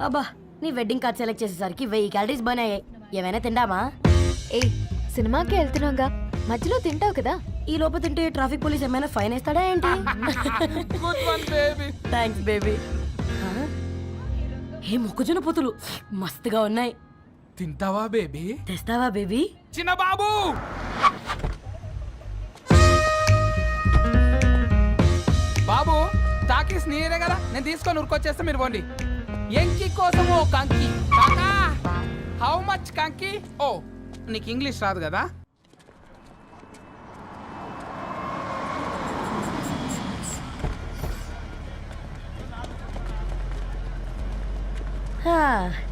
అబ్బా నీ wedding card select చేసేసరికి 1000 క్యాలరీస్ బర్న్ అయ్యాయి. ఏమైనా తిండామా? ఏ సినిమాకి వెళ్తున్నాగా, మధ్యలో తింటావు కదా. ఈ లోపు తింటే ట్రాఫిక్ పోలీస్ ఏమైనా ఫైన్ వేస్తాడా ఏంటి? Thanks baby. ఏ మొక్కజొన్న పొతులు మస్తుగా ఉన్నాయి. తింటావా బేబీ? తెస్తావా బేబీ? చిన్న బాబు బాబు టాకీస్ నీరే కదా, నేను తీసుకొని ఉరుకొచ్చేస్తే మీరు పోండి. ఎంకి కోసం ఓ కంకి. కాకా హౌ మచ్ కంకి? ఓ నీకు ఇంగ్లీష్ రాదు కదా.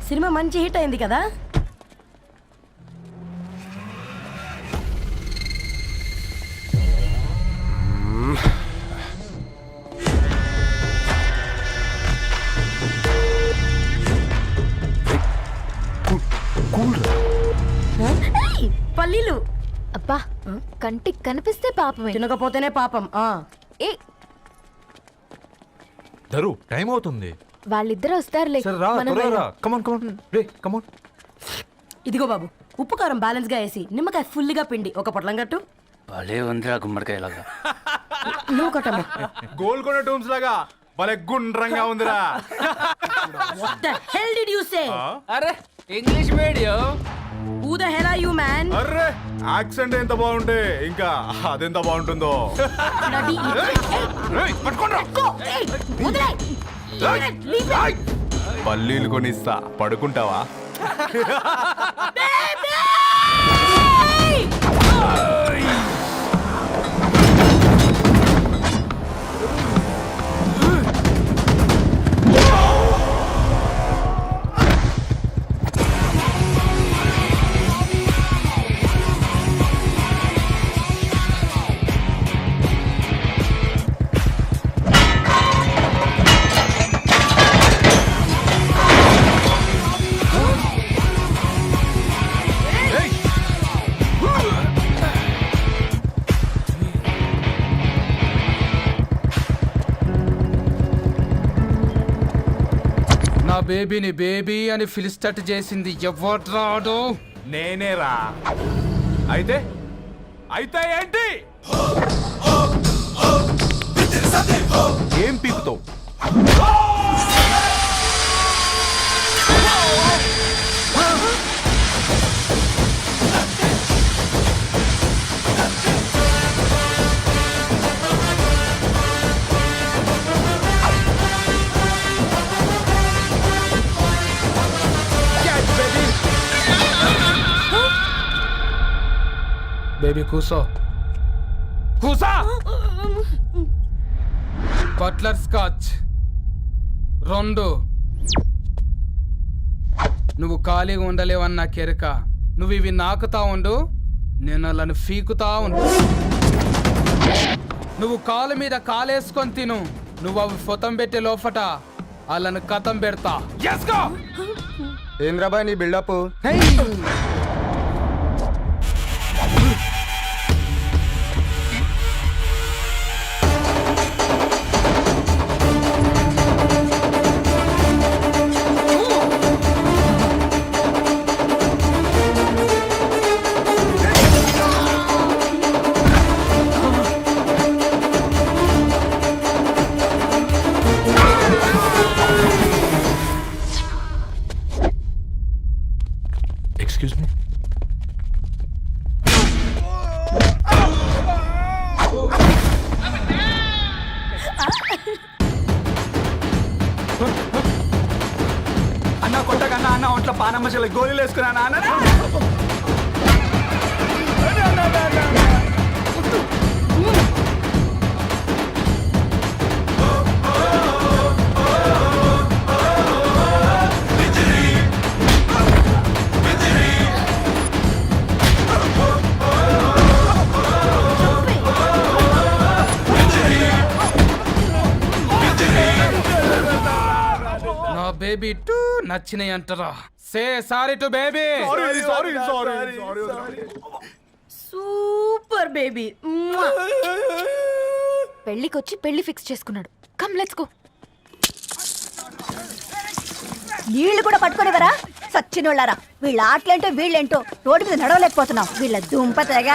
సినిమా మంచి హిట్ అయింది కదా. పల్లీలు అబ్బా కంటికి కనిపిస్తే పాపమే, తినకపోతేనే పాపం. ఏ దరు టైం అవుతుంది. వాళ్ళిద్దరు వస్తారులే. మనం వెళ్దాం. ఇదిగో బాబు, ఉప్పు కారం బ్యాలెన్స్ గా వేసి నిమ్మకాయ ఫుల్ గా పిండి ఒక పొట్లం కట్టు. భలే ఉందిరా గుమ్మడికాయలాగా. నువ్వు కట్టమ్మా. గోల్కొండ టూమ్స్ లాగా భలే గుండ్రంగా ఉందిరా. What the hell did you say? అరే English medium. Who the hell are you, man? Array accent ఎంత బాగుంటే ఇంకా అదెంత బాగుంటుందో. Bloody idiot. Go. Hey, వదిలేయ్. Leave it. పల్లీలు కొనిస్తా, పడుకుంటావా? నా బేబీని బేబీ అని ఫిలిస్టట్ చేసింది ఎవడ్రాడు? నేనేరా. అయితే అయితే ఏంటి? ఏం పీకుతావు? బేబీ కూసో, కూసా. Buttler scotch 2. నువ్వు ఖాళీగా ఉండలేవన్న కెరక. నువ్వు ఇవి నాకుతా ఉండు, నేను అలాను ఫీకుతా ఉండు. నువ్వు కాలు మీద కాలేసుకొని తిను. నువ్వు అవి ఫొతం పెట్టే లోపట అలాను కథం పెడతా. ఏంద్రాబాయ్ నీ బిల్డప్? Excuse me. అన్న కొట్టకన్నా అన్న ఒంట్లో పానమ్మశల గోళీలు వేసుకున్నా అన్న. బేబీ టూ నచ్చినాయి అంటారా? Say sorry to baby. Super baby. పెళ్ళికొచ్చి పెళ్లి ఫిక్స్ చేసుకున్నాడు. Come let's go. నీళ్లు కూడా పట్టుకునేవరా సచ్చినోళ్ళారా. వీళ్ళ ఆటలేంటో వీళ్ళేంటో రోడ్డు మీద నడవలేకపోతున్నాం. వీళ్ళ దుంప తెగ.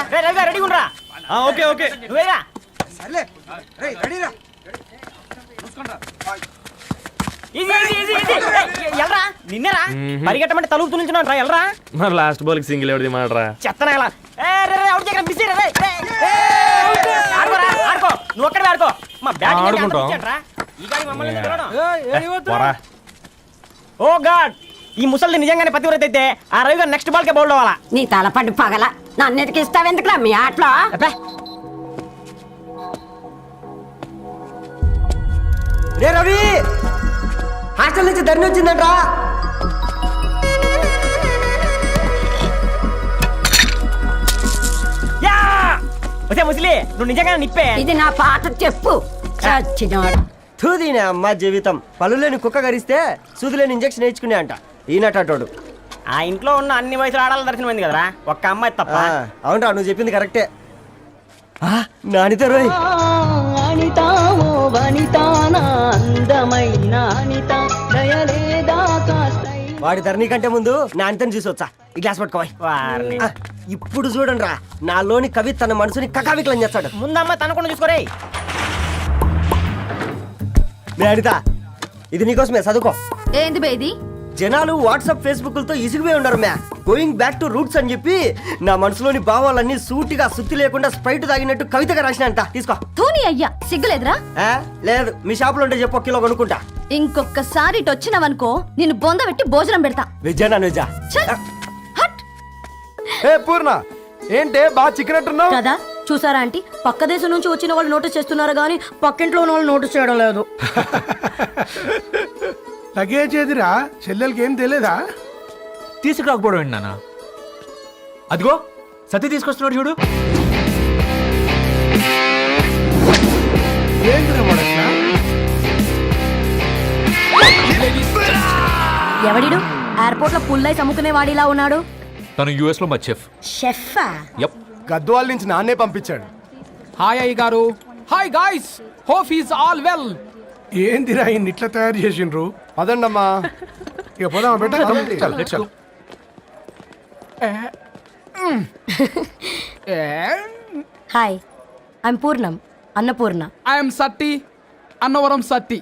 రెడీ ఉండరా? ఓకే ఓకే నువ్వేరా. నిన్నరా పరిగెట్టమంటే తలుపు తునించున్నా ఎల్రా. మరి లాస్ట్ బాల్ కి సింగిల్ ఎవరిది మాట్రా చెత్తనా ఎలా ఆడుకో నువ్వు ఒక్కడే ఆడుకో. మా ఓ గాడ్ ఈ ముసలి నిజంగానే పతివ్రత అయితే ఆ రవి గారు నెక్స్ట్ బాల్ కే బౌల్డ్ అవ్వాలా. నీ తలపండి పగల నన్ను ఎదికిస్తావెందుకురా మీ ఆటలో. రే రవి హాస్టల్ నుంచి ధరణి వచ్చిందంట్రా. వచ్చే ముసలి నువ్వు నిజంగానే నిప్పే. ఇది నా పాత చెప్పు చచ్చినోడు. తూదీనే అమ్మ జీవితం. పలులేని కుక్క గరిస్తే సూదులేని ఇంజక్షన్ వేయించుకునే అంట ఈనటోడు. ఆ ఇంట్లో ఉన్న అన్ని వయసులో ఆడాలి దర్శనమైంది కదరా ఒక్క అమ్మాయి తప్ప. అవునరా నువ్వు చెప్పింది కరెక్టే. నానిత రోయ్ వాడి ధరణి కంటే ముందు నా అంతని చూసి వచ్చా ఈ గ్లాస్ పట్టుకోవాలి. ఇప్పుడు చూడండి రా నాలోని కవి తన మనసుని కకావికలం చేస్తాడు. ముందమ్మ తనకుండా చూసుకోరే. అనిత ఇది నీకోసమే చదువుకో. ఏంది బేది? జనాలు వాట్సాప్ ఫేస్బుక్లతో ఇసిగిపోయి ఉన్నారు మ్యా. గోయింగ్ బ్యాక్ టు రూట్స్ అని చెప్పి నా మనసులోని భావాలన్నీ సూటిగా సుత్తి లేకుండా స్ప్రైట్ తాగినట్టు కవితగా రాసినంట. తీసుకో. తూని అయ్యా సిగ్గులేదురా? లేదు మీ షాప్ లో ఉంటే చెప్పు 1 కిలో కొనుక్కుంటా. ఇంకొకసారి ఇటు వచ్చినావనుకో నిన్ను బొంద పెట్టి భోజనం పెడతా. వెజ్జా వెజ్జా పూర్ణ ఏంటే బాగా చిక్కినట్టున్నావు కదా చూసారా ఆంటీ, పక్క దేశం నుంచి వచ్చిన వాళ్ళు నోటీస్ చేస్తున్నారు కానీ పక్కింట్లో ఉన్న వాళ్ళు నోటీస్ చేయడం లేదు. లగేజ్ ఏదిరా? చెల్లెలకి ఏం తెలియదా? తీసుకురాకపోవడం ఏంటి నాన్న? అదిగో సతీ తీసుకొస్తున్నాడు చూడు. ఏంటిరా వాడట్లా? ఎవడిడు ఎయిర్పోర్ట్ లో పుల్లై అమ్ముకునే వాడిలా ఉన్నాడు. తను యుఎస్ లో మా చెఫ్. షెఫా? గద్వాల నుంచి నాన్నే పంపించాడు. హాయ్ అయ్య గారు. Hi guys, hope is all well. ఏందిరా ఇన్ని ఇట్లా తయారు చేసిండ్రు? అదండమ్మా. ఇక పోదామా బెట్ట? చల్. Hi I'm Purnam, Annapurna. I'm Satti, Annavaram Satti.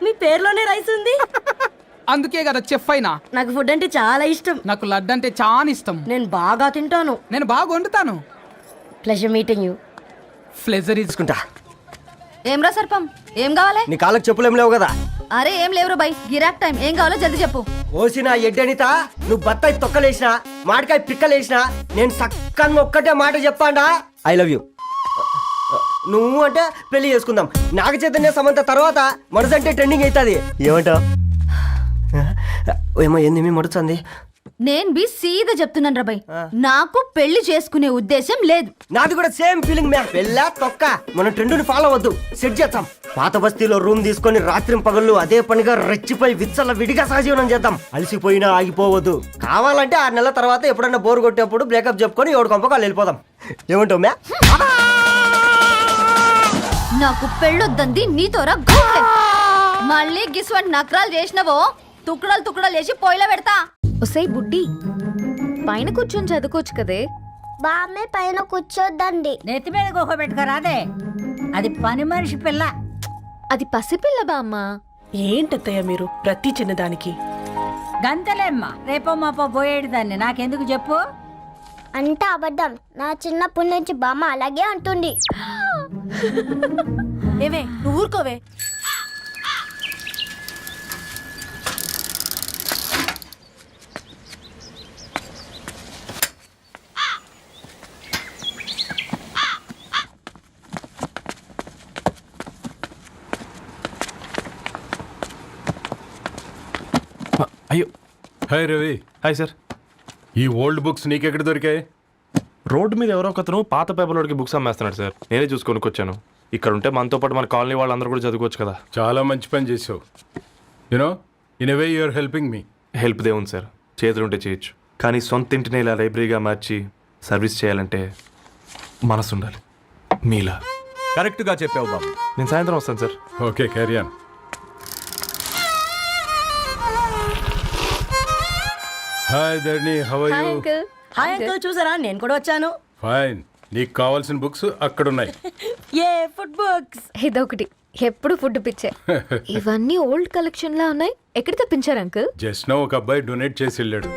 మీ పేర్లోనే రైస్ ఉంది. అందుకే కదా చెఫ్ అయినా. నాకు ఫుడ్ అంటే చాలా ఇష్టం. నాకు లడ్డు అంటే చాలా ఇష్టం. నేను బాగా తింటాను. నేను బాగా వండుతాను. Pleasure meeting you. ఫ్లెజర్ తీసుకుంటా. ఏమ్రా సర్పం, ఏం కావాలి? నీ కాళ్ళకి చెప్పులేం లేవు కదా? అరే ఏం లేవురా బై, గిరాక్ టైం. ఏం కావాలో జల్దీ చెప్పు. ఓసిన ఎడ్డనిత నువ్వు బత్తాయి తొక్కలేసినా మాడికాయ పిక్కలేసినా నేను సక్కంగా ఒక్కటే మాట చెప్పాడా, ఐ లవ్ యూ. నువ్వు అంటే పెళ్లి చేసుకుందాం. నాగ చైతన్య సమంత తర్వాత మనసంటే ట్రెండింగ్ అవుతుంది. ఏమంటావు? ఏమో ఏంది మీ మడుతుంది? నేను బి సీదా చెప్తున్నాను రా బై, నాకు పెళ్లి చేసుకునే ఉద్దేశం లేదు. నాది కూడా సేమ్ ఫీలింగ్ మ్యా. పెళ్ళా తొక్క మనం ట్రెండ్ని ఫాలో అవ్వద్దు, సెట్ చేద్దాం. పాత బస్తీలో రూమ్ తీసుకొని రాత్రి పగళ్ళు అదే పనిగా రెచ్చిపోయి విచ్చల విడిగా సహజీవనం చేద్దాం. అలసిపోయినా ఆగిపోవద్దు. కావాలంటే 6 నెలల తర్వాత ఎప్పుడన్నా బోర్ కొట్టేప్పుడు బ్రేకప్ చెప్పుకొని 7 కొంపకాలు వెళ్ళిపోదాం. ఏమంటావు మ్యా? నాకు పెళ్ళొద్దంది నీతోరా గోకే. మళ్ళీ గిస్వంటి నకరాలు చేసినవో తుక్కడాలు తుక్కడాలు వేసి పొయ్యిలో పెడతా. ఒసై బుడ్డి, పైన కూర్చొని చదువుకోవచ్చు కదే. బామ్మే పైన కూర్చోద్దండి. నెత్తి మీద గుహ పెట్టుకోరాదే, అది పని మనిషి పిల్ల. అది పసిపిల్ల బామ్మ. ఏంటత్తయ్య మీరు ప్రతి చిన్నదానికి? గంతలేమ్మా, రేపో మాపో పోయేడు దాన్ని నాకెందుకు చెప్పు. అంటే అబద్ధం. నా చిన్నప్పటి నుంచి బామ్మ అలాగే అంటుంది. ఏవే నువ్వు ఊరుకోవే. అయ్యో. హాయ్ రవి. Hi sir. ఈ ఓల్డ్ బుక్స్ నీకెక్కడ దొరికాయి? రోడ్డు మీద ఎవరో ఒకతను పాత పేపర్లోకి బుక్స్ అమ్మేస్తున్నాడు సార్. నేనే చూసుకొని వచ్చాను. ఇక్కడ ఉంటే మనతో పాటు మన కాలనీ వాళ్ళందరూ కూడా చదువుకోవచ్చు కదా. చాలా మంచి పని చేసావు. You know in a way you are helping me. Help దేవుంది సార్, చేతులు ఉంటే చేయొచ్చు. కానీ సొంత ఇంటిని ఇలా లైబ్రరీగా మార్చి సర్వీస్ చేయాలంటే మనసు ఉండాలి మీలా. కరెక్ట్గా చెప్పావు బాబు. నేను సాయంత్రం వస్తాను sir. Okay carry on. Hi Dharni, how are hi you? Uncle. Hi uncle, చూసారా నేను కూడా వచ్చాను. ఫైన్. నీకు కావాల్సిన బుక్స్ అక్కడ ఉన్నాయి. ఏ ఫుడ్ బుక్స్? ఇదొకటి ఎప్పుడు ఫుడ్ పిచ్చే. ఇవన్నీ ఓల్డ్ కలెక్షన్ లా ఉన్నాయి. ఎక్కడ తెప్పించారు అంకుల్? జస్ట్ నో ఒక అబ్బాయి డొనేట్ చేసి వెళ్ళాడు.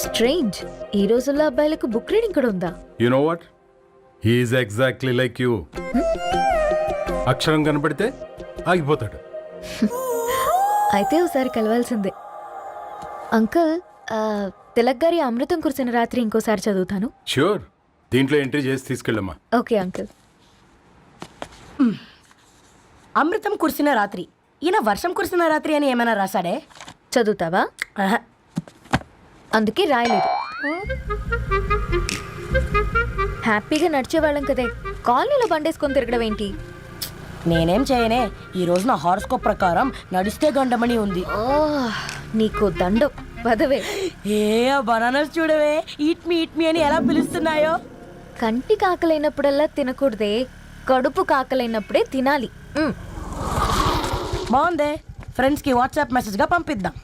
స్ట్రేంజ్. ఈ రోజుల్లో అబ్బాయిలకు బుక్ రీడింగ్ కూడా ఉందా? You know what, he is exactly like you. అక్షరం కనపడితే ఆగిపోతాడు. అయితే ఒకసారి కలవాల్సిందే. అంకుల్, తిలక్ గారి అమృతం కురిసిన రాత్రి ఇంకోసారి చదువుతాను. ష్యూర్, దీంట్లో ఎంట్రీ చేసి తీసుకెళ్ళమ్మా. Okay uncle. అమృతం కురిసిన రాత్రి. ఈయన వర్షం కురిసిన రాత్రి అని ఏమైనా రాశాడే? చదువుతావా? ఆహా. అందుకే రాయలేదు. హ్యాపీగా నడిచేవాళ్ళం కదే, కాలనీలో బండేసుకొని తిరగడం ఏంటి? నేనేం చేయనే, ఈ రోజు నా హారోస్కోప్ ప్రకారం నడిస్తే గండమని ఉంది. ఓ, నీకు దండం పదవే. ఏ బనానాస్ చూడవే, ఈట్ మీ అని ఎలా పిలుస్తున్నాయో. కంటి కాకలైనప్పుడల్లా తినకూడదే, కడుపు కాకలైనప్పుడే తినాలి. బాగుందే, ఫ్రెండ్స్ కి వాట్సాప్ మెసేజ్ గా పంపిద్దాం.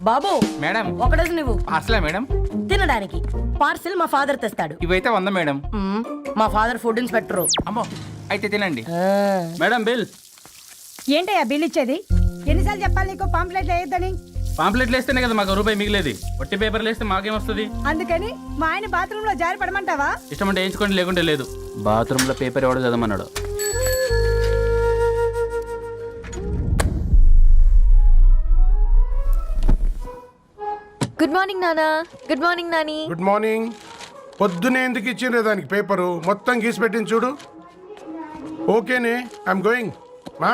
బాబు మేడం, ఒకటేసి నువ్వు అసలే మేడం తినడానికి పార్సిల్ మా ఫాదర్ తెస్తాడు. ఇవైతే 100 మేడం. మా ఫాదర్ ఫుడ్ ఇన్స్పెక్టర్. అమ్మో, అయితే తినండి. ఆ. Madam bill. ఏంటయ్యా బిల్ ఇచ్చేది? ఎన్నిసార్లు చెప్పాలి నీకు పాంప్లెట్ వేయొద్దని? పాంప్లెట్లు వేస్తేనే కదా మాకు రూపాయి మిగిలేది. వట్టి పేపర్లు వేస్తే మాకేం వస్తుంది? అందుకని మా ఆయన బాత్రూమ్ లో జారి పడమంటావా? ఇష్టమంటే వేయించుకోండి, లేకుంటే లేదు. బాత్రూంలో పేపర్ ఎవడో చదవమన్నాడు. గుడ్ మార్నింగ్ నానా. Good morning Nani. Good morning. పొద్దునే ఎందుకు ఇచ్చిండ్రే దానికి పేపరు? మొత్తం గీసి పెట్టింది చూడు. ఓకేనే, ఐఎమ్ గోయింగ్. మా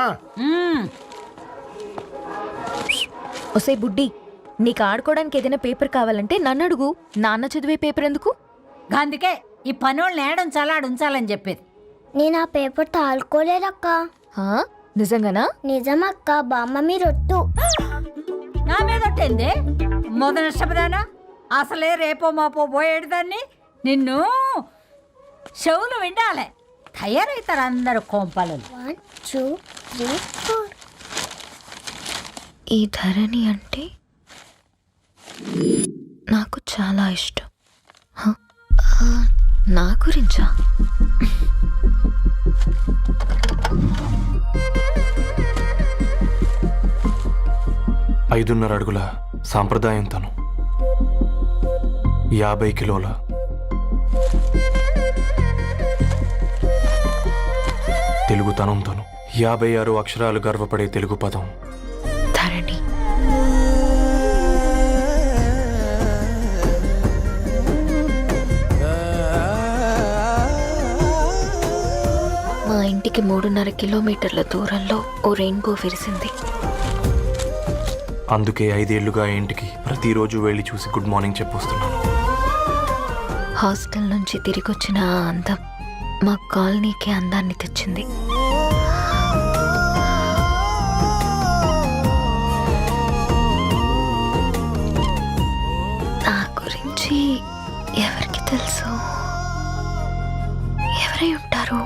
ఒసే బుడ్డి, నీకు ఆడుకోవడానికి ఏదైనా పేపర్ కావాలంటే నన్ను అడుగు. నాన్న చదివే పేపర్ ఎందుకు? అందుకే ఈ పనోళ్ళని ఏడుంచాలా ఉంచాలని చెప్పేది. నేను ఆ పేపర్ తాలుకోలేదక్క. హా? నిజంగానా? నిజమక్క, బామ్మ మీరొట్టు. నా మీద ఒట్టేంది? మొదటి నష్టపదానా? అసలే రేపో మాపో పోయేడు దాన్ని. నిన్ను చెవులు విండాలే, తయారవుతారు అందరు కోంపాలు. 1 2 3 4. ఈ ధరణి అంటే నాకు చాలా ఇష్టం. హ? నా గురించా? ఐదున్నర అడుగుల సాంప్రదాయం తను, 50 కిలోల తెలుగుతనం తను, 56 అక్షరాలు గర్వపడే తెలుగు పదం ధరణి. మా ఇంటికి 3.5 కిలోమీటర్ల దూరంలో ఓ రెయిన్బో విరిసింది. అందుకే 5 ఏళ్లుగా ఇంటికి ప్రతిరోజు వెళ్ళి చూసి గుడ్ మార్నింగ్ చెప్పొస్తున్నాను. హాస్టల్ నుంచి తిరిగొచ్చిన ఆ అందం మా కాలనీకి అందాన్ని తెచ్చింది. నా గురించి ఎవరికి తెలుసు? ఎవరై ఉంటారు?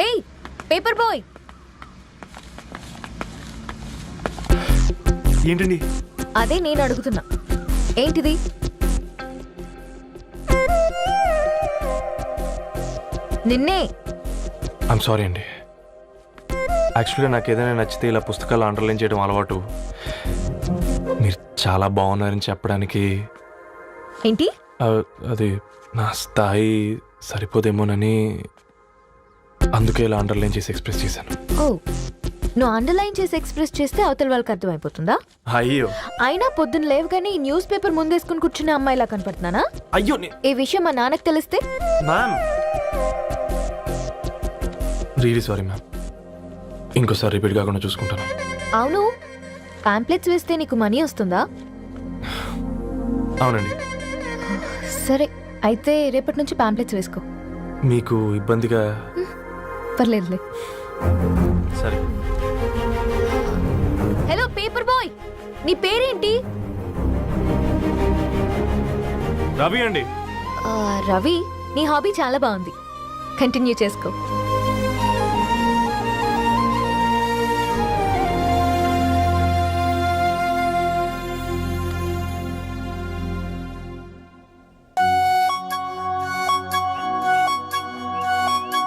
ఏయ్, పేపర్ బాయ్. ఏంటండి? అదే నేను అడుగుతున్నా, ఏంటిది? నిన్నే. ఐమ్ సారీ అండి. యాక్చువల్గా నాకు ఏదైనా నచ్చితే ఇలా పుస్తకాలు అండర్లైన్ చేయడం అలవాటు. మీరు చాలా బాగున్నారని చెప్పడానికి ఏంటి? అది నా స్థాయి సరిపోదేమోనని అందుకే ఇలా అండర్లైన్ చేసి ఎక్స్ప్రెస్ చేశాను. ఓ, నువ్వు అండర్లైన్ చేసి ఎక్స్ప్రెస్ చేస్తే అవతల వాళ్ళకి అర్థమైపోతుందా? అయ్యో, అయినా పొద్దున్న లేవగానే ఈ న్యూస్ పేపర్ ముందేసుకుని కూర్చున్న అమ్మాయిలా కనపడుతున్నానా? అయ్యో ఈ విషయం మా నాన్నకు తెలిస్తే? Ma'am, really sorry ma'am. ఇంకోసారి రిపీట్ కాకుండా చూసుకుంటాను. అవును, పాంప్లెట్స్ వేస్తే నీకు మనీ వస్తుందా? అవునండి. సరే, అయితే రేపటి నుంచి పాంప్లెట్స్ వేసుకో. మీకు ఇబ్బందిగా? పర్లేదులే. సరే. హలో పేపర్ బాయ్ నీ పేరేంటి? రవి అండి. రవి, నీ హాబీ చాలా బాగుంది, కంటిన్యూ చేసుకో.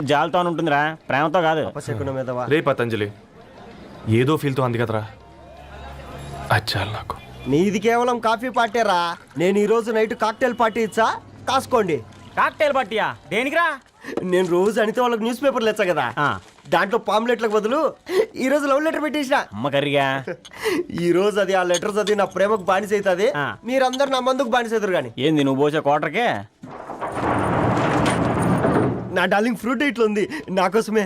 జాలతో ఉంటుందిరా, ప్రేమతో కాదు. అపశకునం మీదవా? రే పతంజలి, ఏదో ఫీల్తో అంది కదరా, అచ్చాలి నాకు. నీది కేవలం కాఫీ పార్టీరా. నేను ఈ రోజు నైట్ కాక్టైల్ పార్టీ ఇచ్చా, కాసుకోండి. కాక్టైల్ పార్టీయా? దేనికిరా? నేను రోజు అనితే వాళ్ళకి న్యూస్ పేపర్లు ఇచ్చా కదా, దాంట్లో పాంప్లెట్లకు బదులు ఈ రోజు లవ్ లెటర్ పెట్టేసిన. అమ్మ కర్రీగా. ఈ రోజు అది ఆ లెటర్ చదివి నా ప్రేమకు బానిస అవుతుంది, మీరందరు నా మందుకు బానిస అవుతారు. కానీ ఏంది నువ్వు పోసే క్వార్టర్కే? నా డార్లింగ్ ఫ్రూట్ ఇట్లా ఉంది నా కోసమే.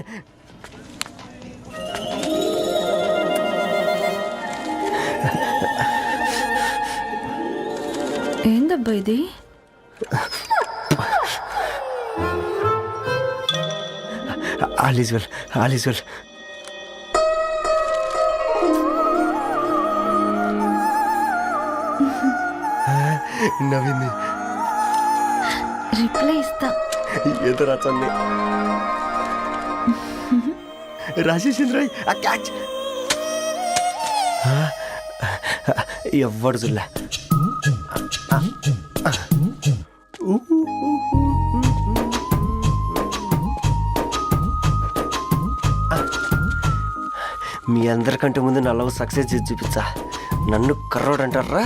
ఏందబ్బా ఇది? All is well, all is well. నవ్వింది. రిప్లై ఇస్తా. ఏదో రాచండి రాజేసింద్ర ఆ క్యాచ్ ఎవ్వడు చూడలే. మీ అందరికంటే ముందు నా లవ్ సక్సెస్ చేసి చూపించా. నన్ను కర్రోడు అంటారా,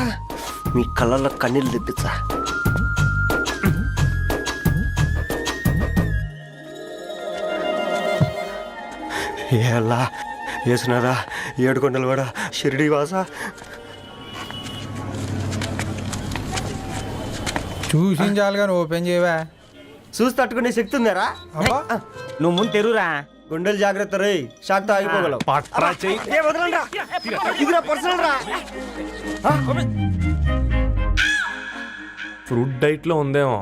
మీ కళ్ళల్లో కన్నీళ్ళు తెప్పించా. ఎలా వేసినారా ఏడుకొండలు కూడా షిరిడి వాస. చూసించాలి కానీ ఓపెన్ చేయవా? చూసి తట్టుకునే శక్తి ఉందారా? నువ్వు ముందు తెరురా. గుండెలు జాగ్రత్త రే, షాక్తో ఆగిపోగలవు. ఫ్రూట్ డైట్లో ఉందేమో.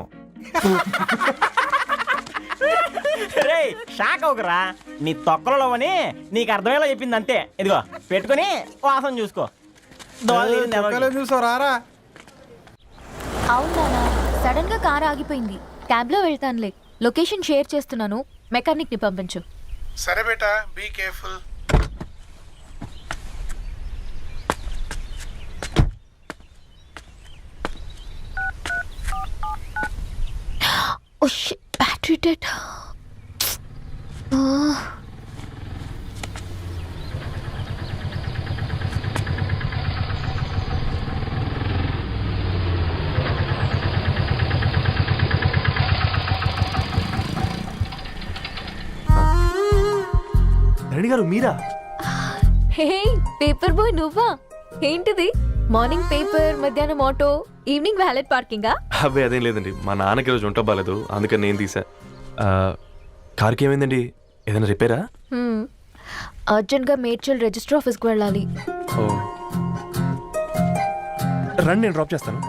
రే షాక్ అవకరా, నీ తొక్కలలో అని నీకు అర్థమయ్యేలా చెప్పింది అంతే. ఇదిగో పెట్టుకొని వాసన చూసుకో. చూసారా? అవునా, సడన్ గా కార్ ఆగిపోయింది, క్యాబ్ లో వెళ్తానులే. లొకేషన్ షేర్ చేస్తున్నాను, మెకానిక్ ని పంపించు. సరే బేటా, be careful. Oh shit, battery dead. Reddy garu మీరా? హే పేపర్ బాయ్, నువ్వా? ఏంటిది? మార్నింగ్ పేపర్, మధ్యాహ్నం ఆటో, ఈవినింగ్ వ్యాలెట్ పార్కింగా? అబ్బాయి అదేం లేదండి, మా నాన్నకి రోజు ఉంట బాగాలేదు, అందుకని నేను తీసా. కార్కి ఏమైందండి? ఏదైనా రిపేరా? అర్జెంట్గా మేడ్చల్ రిజిస్టర్ ఆఫీస్కి వెళ్ళాలి. ఓ రండి, నేను డ్రాప్ చేస్తాను.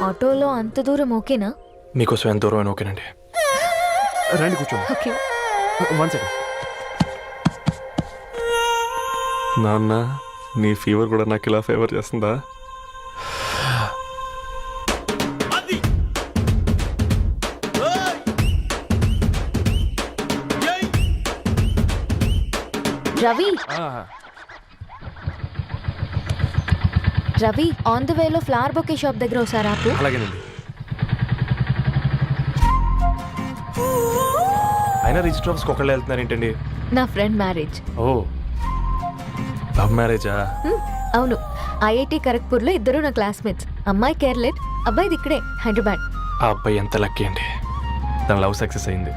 ఆటోలో అంత దూరం ఓకేనా? మీకోసం ఎంత దూరం అయినా ఓకేనండి. రండి కూర్చోండి. ఓకే. 1 సెకండ్. నాన్న, నీ ఫీవర్ కూడా నాకు ఇలా ఫేవర్ చేస్తుందా? రవి, రవి, ఆన్ ద వేలో ఫ్లవర్ బొకే షాప్ దగ్గర ఒకసారి ఆపు. అలాగేనండి. అయినా రిజిస్టర్ ఆఫీస్కి ఒకళ్ళు వెళ్తున్నారు ఏంటండి? నా ఫ్రెండ్ మ్యారేజ్. ఓ, లవ్ మ్యారేజా? అవును, ఐఐటి ఖరగ్పూర్లో ఇద్దరు నా క్లాస్మేట్స్. అమ్మాయి కేర్లెట్, అబ్బాయిది ఇక్కడే హైదరాబాద్. ఆ అబ్బాయి ఎంత లక్కీ అండి, తన లవ్ సక్సెస్ అయింది.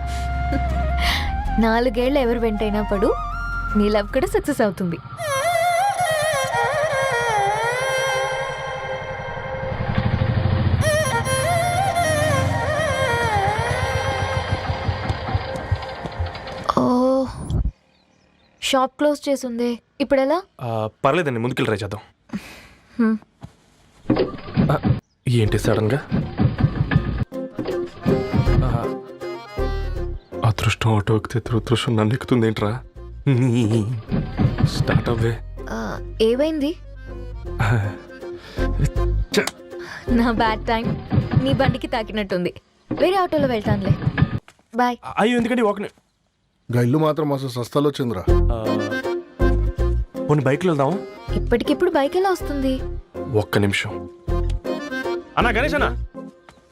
4 ఏళ్ళు ఎవరు వెంటైనా పడు, నీ లవ్ కూడా సక్సెస్ అవుతుంది. ఓ, షాప్ క్లోజ్ చేసింది, ఇప్పుడు ఎలా? పర్లేదండి, ముందుకెళ్ళి ట్రై చేద్దాం. ఏంటి సడన్గా? అదృష్టం ఆటో ఎక్కితే దురదృష్టం నన్ను ఎక్కుతుంది ఏంట్రా? స్టార్ట్ అవ్వే. ఏమైంది? నా బ్యాడ్ టైం నీ బండికి తాకినట్టుంది. వేరే ఆటోలో వెళ్తానులే. బాయ్. అయ్యో ఎందుకండి ఒక ఇల్లు మాత్రం మస్తు సస్తాలు వచ్చిందిరా. కొన్ని బైక్లో వెళ్దాం. ఇప్పటికిప్పుడు బైక్ ఎలా వస్తుంది? ఒక్క నిమిషం. అన్నా గణేష్ అన్న,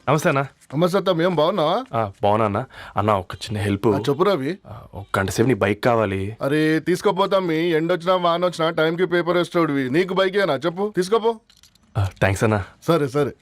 నమస్తే అన్న. నమస్తే, ఏం బాగున్నావా? బాగున్నా అన్న. అన్న ఒక చిన్న హెల్ప్. చెప్పు రవి. ఒక గంట సేపు నీ బైక్ కావాలి. అరే తీసుకోపోతాం, మీ ఎండొచ్చినా వాన వచ్చినా టైంకి పేపర్ వేస్తాడువి. నీకు బైకేనా చెప్పు, తీసుకోపో. థ్యాంక్స్ అన్న. సరే సరే.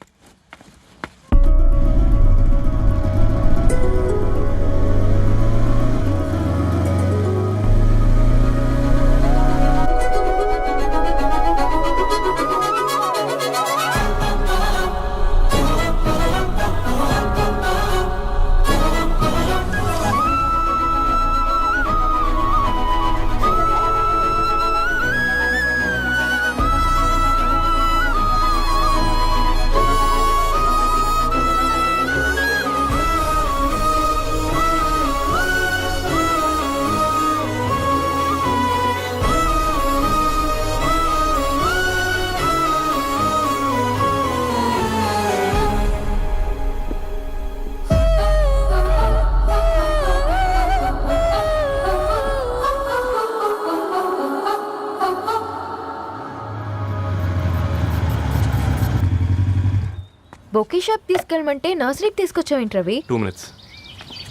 బొకే షాప్ తీసుకెళ్ళమంటే నర్సరీకి తీసుకొచ్చావేంటి రవి? 2 minutes.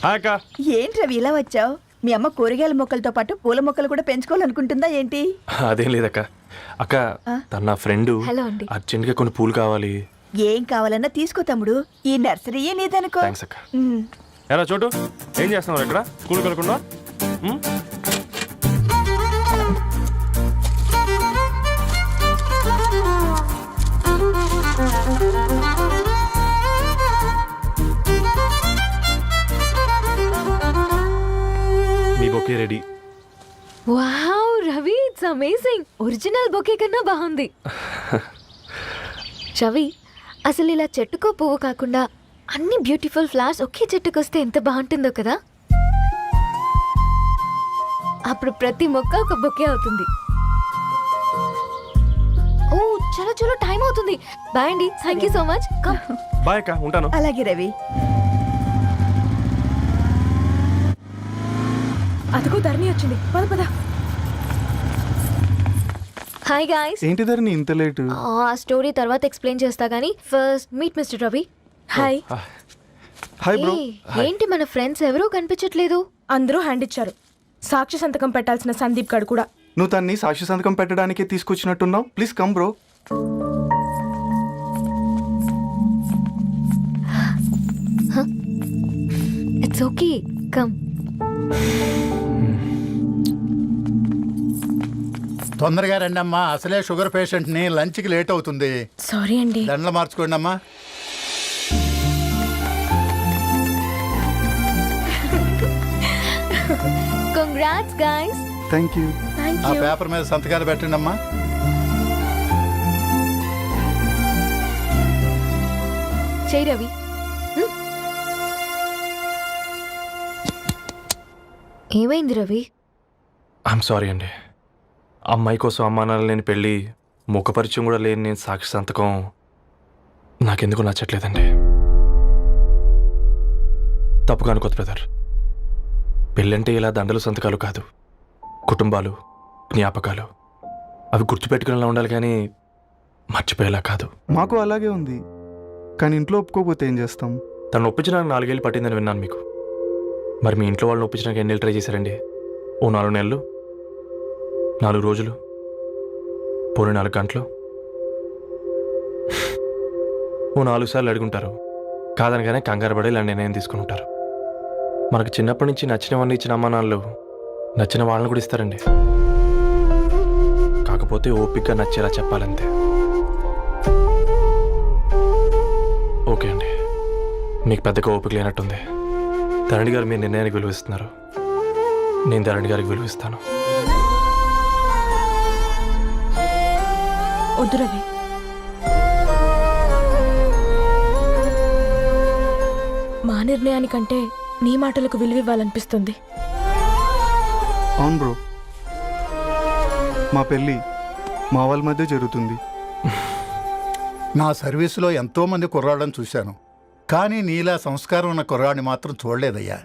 హాయ్ అక్క. ఏంటి రవి ఇలా వచ్చావు? మీ అమ్మ కూరగాయల మొక్కలతో పాటు పూల మొక్కలు కూడా పెంచుకోవాలనుకుంటుందా ఏంటి? అదేం లేదక్క. అక్క తన నా ఫ్రెండ్ హలో అండి. అర్జెంట్గా కొన్ని పూలు కావాలి. ఏం కావాలన్నా తీసుకో తమ్ముడు, ఈ నర్సరీయే నీదనుకో. థ్యాంక్స్ అక్క. ఎలా చోటు ఏం చేస్తున్నావు ఇక్కడ? స్కూల్కి వెళ్ళకుండా? మీ bouquet ready. Wow Ravi, it's amazing. Original bouquet కన్నా బాగుంది. రవి, అసలు ఇలా చెట్టుకో పువ్వు కాకుండా అన్ని బ్యూటిఫుల్ ఫ్లవర్స్ ఒకే చెట్టుకు వస్తే ఎంత బాగుంటుందో కదా. అప్పుడు ప్రతి మొక్క ఒక బొకే అవుతుంది. ఓ చలో చలో, టైం అవుతుంది. బాయ్ అండి, thank you so much. Come. Bye అక్క, ఉంటాను. అలాగే రవి. అదిగో ధరణి వచ్చింది, పద పద. Hi guys. ఏంటి ధరణి ఇంత లేటు? ఆ స్టోరీ తర్వాత ఎక్స్ప్లెయిన్ చేస్తా గానీ first meet mister Ravi. Hi. Hi bro. ఏంటి మన ఫ్రెండ్స్ ఎవరూ కనిపించట్లేదు? అందరూ హ్యాండ్ ఇచ్చారు. సాక్షి సంతకం పెట్టాల్సిన సందీప్ గడు కూడా. నువ్వు తన్ని సాక్షి సంతకం పెట్టడానికే తీసుకొచ్చినట్టున్నావు. Please come bro. It's okay, come. తొందరగా రండి అమ్మా, అసలే షుగర్ పేషెంట్ ని, లంచ్ కి లేట్ అవుతుంది. సారీ అండి. దండలు మార్చుకోండి అమ్మా. Congrats guys. Thank you. ఆ పేపర్ మీద సంతకాలు పెట్టండి అమ్మా. చేయి రవి. ఏమైంది రవి? ఐఎమ్ సారీ అండి. అమ్మాయి కోసం అమ్మానాలు లేని పెళ్ళి, ముఖపరిచయం కూడా లేని నేను సాక్షి సంతకం నాకెందుకు నచ్చట్లేదండి. తప్పుగా అనుకోదు బ్రదర్. పెళ్ళంటే ఇలా దండలు సంతకాలు కాదు, కుటుంబాలు, జ్ఞాపకాలు. అవి గుర్తుపెట్టుకునేలా ఉండాలి కానీ మర్చిపోయేలా కాదు. మాకు అలాగే ఉంది, కానీ ఇంట్లో ఒప్పుకోకపోతే ఏం చేస్తాం? తను ఒప్పించడానికి 4 ఏళ్ళు పట్టిందని విన్నాను మీకు. మరి మీ ఇంట్లో వాళ్ళని ఒప్పించడానికి ఎన్ని ఏళ్ళు ట్రై చేశారండి? ఓ 4 నెలలు, 4 రోజులు, పోనీ 4 గంటలు, ఓ 4 సార్లు అడుగుంటారు. కాదనగానే కంగారు పడి ఇలా నిర్ణయం తీసుకుని ఉంటారు. మనకు చిన్నప్పటి నుంచి నచ్చినవన్నీ ఇచ్చిన అమ్మానాళ్ళు నచ్చిన వాళ్ళని కూడా ఇస్తారండి. కాకపోతే ఓపికగా నచ్చేలా చెప్పాలంతే. ఓకే అండి, మీకు పెద్దగా ఓపిక లేనట్టుంది. ధరణి గారు మీ నిర్ణయానికి విలువిస్తున్నారు, నేను ధరణి గారికి విలువిస్తాను. వద్దు రవి. మా నిర్ణయానికంటే నీ మాటలకు విలువివ్వాలనిపిస్తుంది. అవును బ్రో, మా పెళ్ళి మా వాళ్ళ మధ్య జరుగుతుంది. నా సర్వీసులో ఎంతో మంది కుర్రాళ్ళని చూశాను, కానీ నీలా సంస్కారం ఉన్న కుర్రాడిని మాత్రం చూడలేదయ్యా.